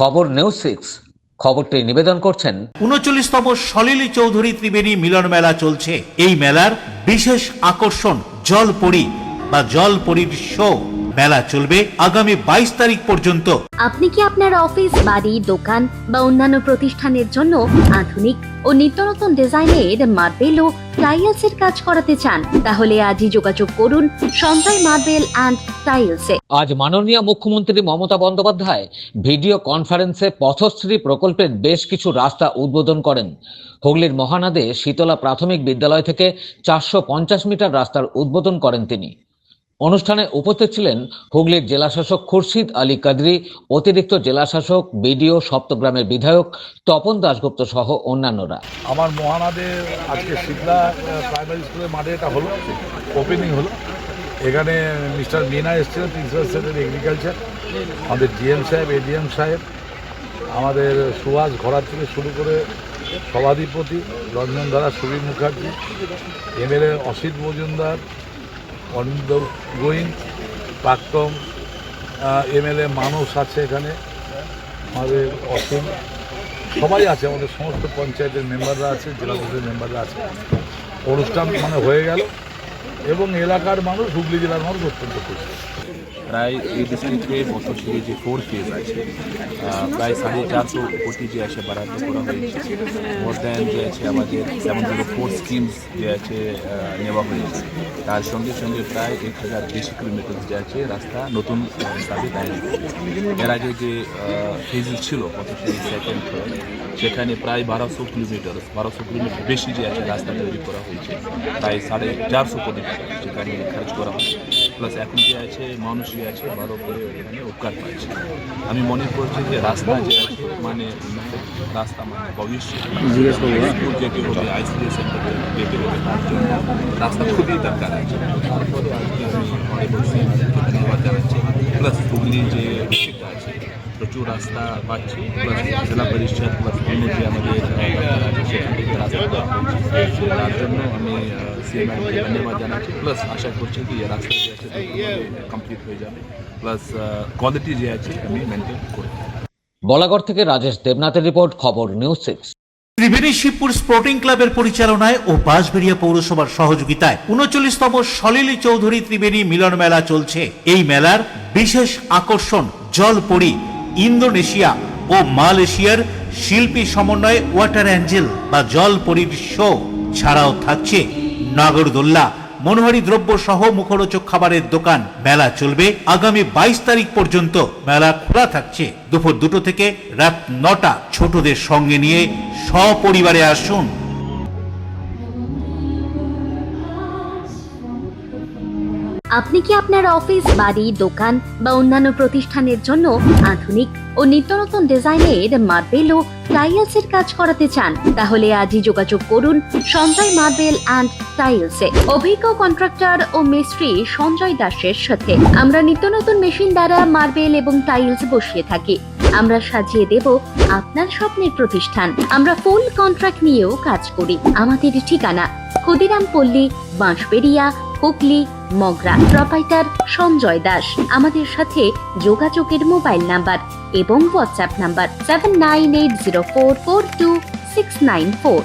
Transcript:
খবর নিউজ 6 খবরটি নিবেদন করছেন ৩৯তম সলিল চৌধুরী ত্রিবেণী মিলন মেলা চলছে। এই মেলার বিশেষ আকর্ষণ জলপরী বা জলপরীর শো। মেলা চলবে আগামী ২২ তারিখ পর্যন্ত। আপনি কি আপনার অফিস, বাড়ি, দোকান বা অন্যান্য প্রতিষ্ঠানের জন্য আধুনিক ও নিত্যনতুন ডিজাইনের মার্বেল ও টাইলসের কাজ করাতে চান? তাহলে আজই যোগাযোগ করুন সঞ্জয় মার্বেল অ্যান্ড টাইলসে। আজ মাননীয় মুখ্যমন্ত্রী মমতা বন্দ্যোপাধ্যায় ভিডিও কনফারেন্সে পথশ্রী প্রকল্পের বেশ কিছু রাস্তা উদ্বোধন করেন। হুগলির মহানাদে শীতলা প্রাথমিক বিদ্যালয় থেকে ৪৫০ মিটার রাস্তার উদ্বোধন করেন তিনি। অনুষ্ঠানে উপস্থিত ছিলেন হুগলির জেলাশাসক খুরশিদ আলী কাদরি, অতিরিক্ত জেলাশাসক, বিডিও, সপ্তগ্রামের বিধায়ক তপন দাশগুপ্ত সহ অন্যান্যরা। আমার মহানাদে আজকে শীতলা প্রাইমারি স্কুলের মাঠে এটা হলো, ওপেনিং হলো। এখানে মিস্টার মিনা এসেছিলেন, প্রিন্সিপাল সেক্রেটারি এগ্রিকালচার, আমাদের ডিএম সাহেব, এডিএম সাহেব, আমাদের সুভাষ ঘোড়ার থেকে শুরু করে সভাধিপতি রঞ্জনধারা সুবীর মুখার্জি, এমএলএ অসিত মজুমদার, অনিন্দ গোয়েন, প্রাক্তন এমএলএ মানস আছে, এখানে আমাদের অসীম, সবাই আছে, আমাদের সমস্ত পঞ্চায়েতের মেম্বাররা আছে, জেলা পরিষদের মেম্বাররা আছে। অনুষ্ঠান হয়ে গেল এবং এলাকার মানুষ, হুগলি জেলার মানুষ অত্যন্ত খুশি। প্রায় এই ডিস্ট্রিক্টে পথশ্রী যে 4 ফেজ আছে, প্রায় 450 কোটি যে আছে বরাদ্দ করা হয়েছে। মোর দ্যান যে আছে আমাদের 704 স্কিমস যে আছে নেওয়া হয়েছে। তার সঙ্গে সঙ্গে প্রায় 1000 বেশি কিলোমিটার যে আছে রাস্তা নতুন হিসাবে তৈরি হয়েছে। এর আগে যে ফেজেস ছিল পথশ্রী সেকেন্ড থার্ড, সেখানে প্রায় 1200 কিলোমিটার বেশি যে আছে রাস্তা তৈরি করা হয়েছে। প্রায় 450 কোটি টাকা সেখানে খরচ করা হয়েছে। প্লাস এখন যে আছে মানুষ যে আছে ভালো করে এখানে উপকার পাচ্ছে। আমি মনে করছি যে রাস্তা যে আছে রাস্তা ভবিষ্যৎ স্কুল যেতে হবে, আইসিডি সেন্টার যেতে হবে, তার জন্য রাস্তা খুবই দরকার আছে। তারপরে আজকে আমি মনে করছি ধন্যবাদ জানাচ্ছি। প্লাস হুগলি যে ডিস্ট্রিক্ট আছে প্রচুর রাস্তা পাচ্ছি, প্লাস জেলা পরিষদ প্লাস অন্য যে আমাদের আছে সেখান থেকে রাস্তা দেওয়া হয়েছে। তার জন্য আমি সিএমকে ধন্যবাদ জানাচ্ছি। প্লাস আশা করছি কি রাস্তা যে আছে কমপ্লিট হয়ে যাবে, প্লাস কোয়ালিটি যে আছে আমি মেনটেন করব। বলাগড় থেকে রাজেশ দেবনাথের রিপোর্ট, খবর নিউজ 6। ত্রিবেণী শিবপুর স্পোর্টিং ক্লাবের পরিচালনায় ও বাঁশবেড়িয়া পৌরসভার সহযোগিতায় ৩৯তম সলিল চৌধুরী ত্রিবেণী মিলন মেলা চলছে। এই মেলার বিশেষ আকর্ষণ জলপরী, ইন্দোনেশিয়া ও মালয়েশিয়ার শিল্পী সমন্বয়ে ওয়াটার অ্যাঞ্জেল বা জলপরীর শো ছাড়াও থাকছে নাগরদোল্লা, মনোহারী দ্রব্য সহ মুখরোচক খাবারের দোকান। মেলা চলবে আগামী ২২ তারিখ পর্যন্ত। মেলা খোলা থাকছে দুপুর 2টো থেকে রাত 9টা। ছোটদের সঙ্গে নিয়ে সপরিবারে আসুন। আপনি কি আপনার অফিস, বাড়ি, দোকান বা অন্যান্য প্রতিষ্ঠানের জন্য আধুনিক ও নিত্যনতুন ডিজাইনের মার্বেল ও টাইলসের কাজ করাতে চান? তাহলে আজই যোগাযোগ করুন সঞ্জয় মার্বেল অ্যান্ড টাইলসে। অভিজ্ঞ কন্ট্রাক্টর ও মিস্ত্রি সঞ্জয় দাসের সাথে আমরা নিত্যনতুন মেশিন দ্বারা মার্বেল এবং টাইলস বসিয়ে থাকি। আমরা সাজিয়ে দেব আপনার স্বপ্নের প্রতিষ্ঠান। আমরা ফুল কন্ট্রাক্ট নিয়েও কাজ করি। আমাদের ঠিকানা ক্ষুদিরাম পল্লী, বাঁশবেড়িয়া, হুগলি, মগরা। প্রোপাইটার সঞ্জয় দাস। আমাদের সাথে যোগাযোগের মোবাইল নাম্বার এবং হোয়াটসঅ্যাপ নাম্বার 7980442694।